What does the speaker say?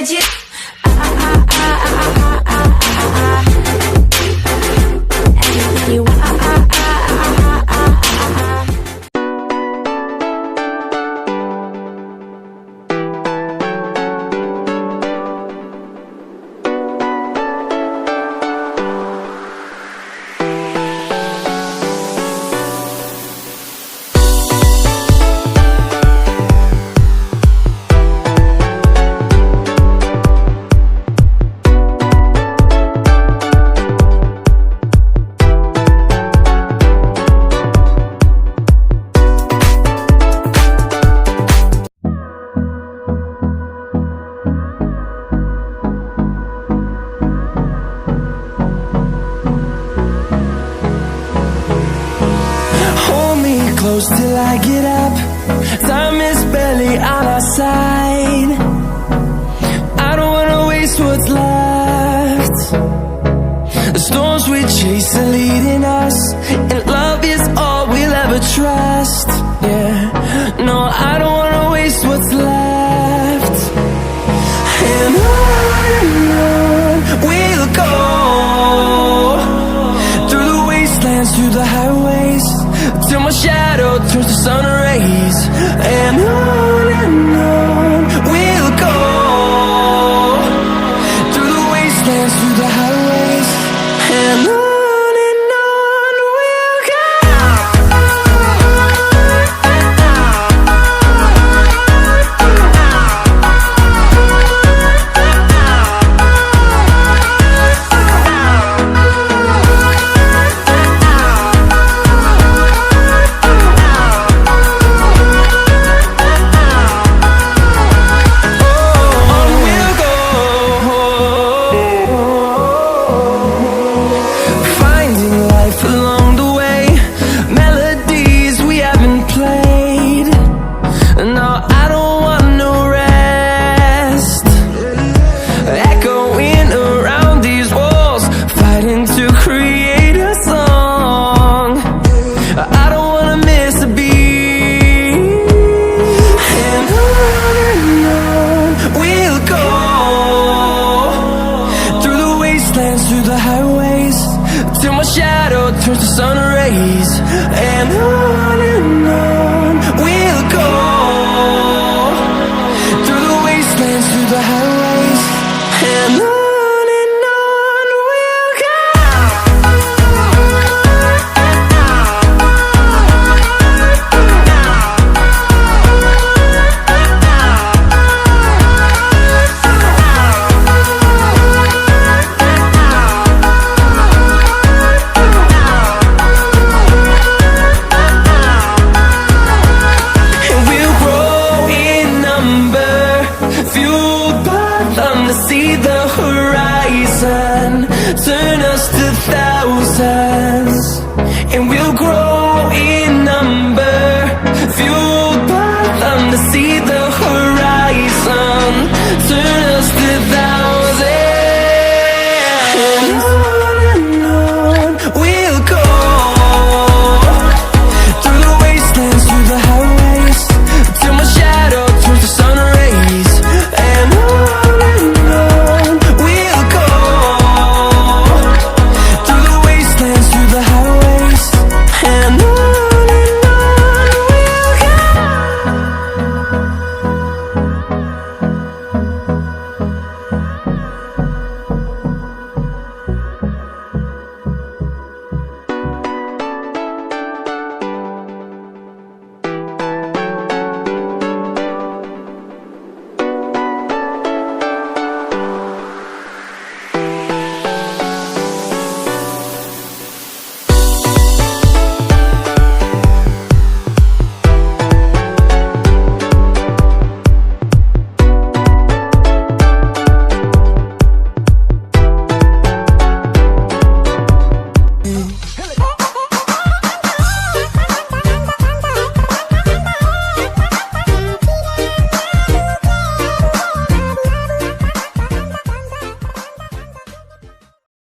legit. Close till I get up. Time is barely on our side. I don't wanna waste what's left. The storms we chase are leading us, and love is all we'll ever trust. Yeah, no, I don't wanna waste what's left. And on we'll go, through the wastelands, through the highways, till my shadow turns to sun rays. And on we'll go, through the wastelands, through the highways, and on we'll go. Through the highways, till my shadow turns to sun rays. And on we'll go, through the wastelands, through the highways, and on we'll go. See the horizon turn us to thousands, and we'll grow